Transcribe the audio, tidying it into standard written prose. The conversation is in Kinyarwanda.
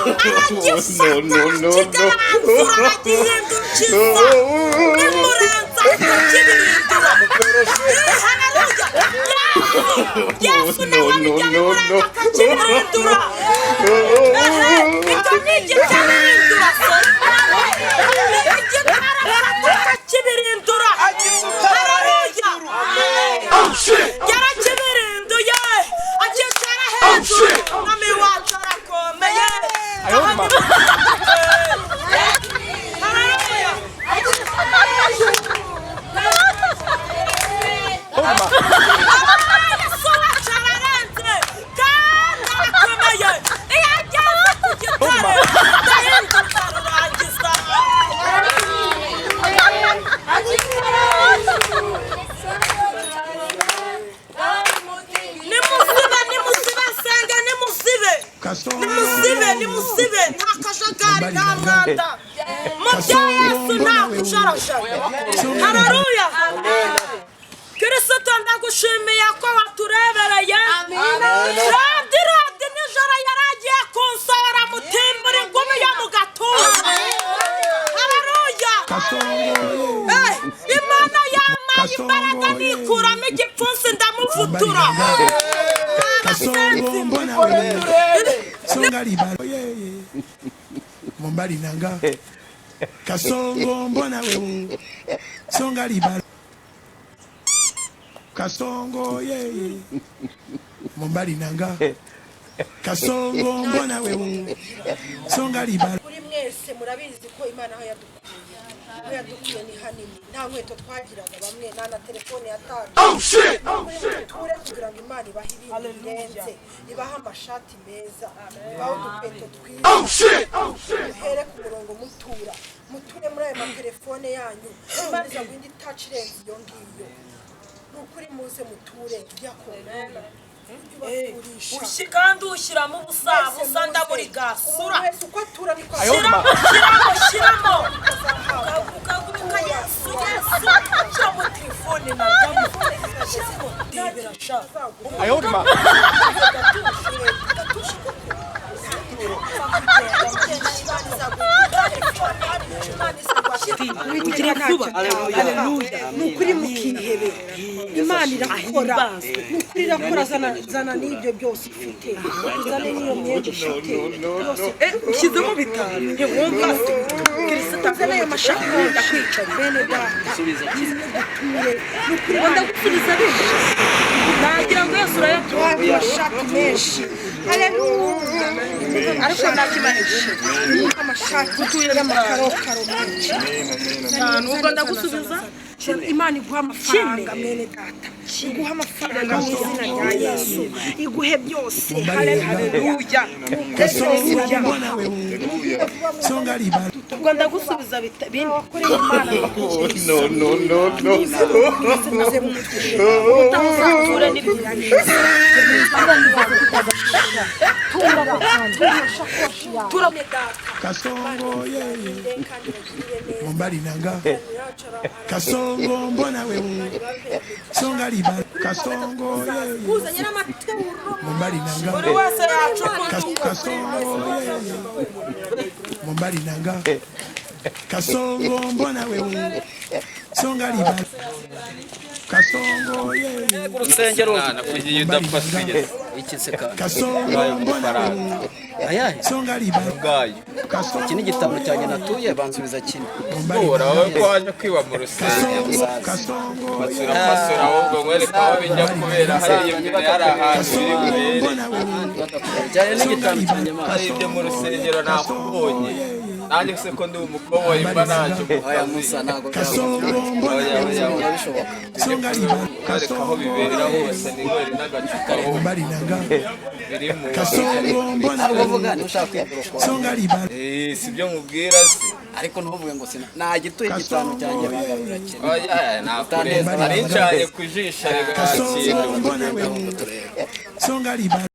aragifata kikaranzura aragihindukisa nimurenza kibirindura haleluya Yesu nawe bijyamurenza akakibirindura icyo ni igikibirindura kibirindura haleluya yarakibirinduye akicara hejuru nami wacu arakomeye haleluya Yesu wacu ararenze kandi arakomeye iyo ageze ku gitare ndahinduka rurangiza nimusibe nta kajagari nta mwanda mu bya Yesu nta kujarajara haleluya Kristo ndagushimiye ko waturebereye radi nijoro yaragiye kunsora mutimbura ingumi yo mu gatuza haleluya Imana yampaye imbaraga nikuramo igipfunsi ndamuvutura Kasongo mbona wewe songa libalo Mombali nanga Kasongo mbona wewe songa libalo Kasongo Mombali nanga Kasongo mbona wewe songa libalo Kuri mwese murabizi ko Imana aho yadukuye ni hanini nta nkweto twagiraga bamwe nta telefone yatanze ture kugira ngo Imana ibahe ibintu birenze ibaha amashati meza ibaha udukweto twiza uhere ku murongo muture muri ayo matelefone yanyu Imana iza guhindi touch irenze iyo ngiyo nukuri muze muture byakora kandi ushyiramo ubusa ndaburi gasura shyiramo ukaguruka Yesu cyangwa telefone nukuri mukihebe Imana irakora nukuri irakora zana n'ibyo byose ufite uzane n'iyo myenda ufite ushyizemo bitanu wumva Kristo azana ayo mashaka ndakwicara bene data nukuri ndagusubiza benshi nagira ngo Yesu urayatuha amashati menshi haleluya ariko nakimanisha amashati y'amakarokaro menshi nubwo ndagusubiza Imana iguha amafaranga mwene data iguha amafaranga mu izina rya Yesu iguhe byose haleluya Kasongo mbona wewe songa libalo ubwo ndagusubiza bindi kuri Imana No. utamuzatura n'ibintu Kasongo Mombali nanga Kasongo mbona wewe songa libalo Kasongo Mombali nanga Kasongo Mombali nanga Kasongo mbona wewe songa libalo Kasongo urusengero nakugiye udafashije iki se kandi Kasongo mbona wewe ayahe songa libalo bwayo Kasongo iki ni igitabo cyanjye natuye bansubiza kino ora wowe ko waje kwiba mu rusengero Kasongo pasura ahubwo mwereka aho bijya kubera hariya imbere hari ahantu biri bubere mbona wewe cyane n'igitabo cyanjye hari ibyo mu rusengero nakubonye nanjye se ko ndi umukoboyi mba ntacyo aya musa ntago Kasongo mbona wewe bishoboka songa libalo kareka aho bibera hose ni weri n'agacupa Mombali nanga biri mu Kasongo mbona uvuga wewe ntushaka kwiboroka songa libalo si byo mubwira se ariko ntuvuge ngo sina nagituye igitabo cyanjye bagarura kino oya nakureza nari ncanye ku jisho rega Kasongo kintu mbona wewe songa libalo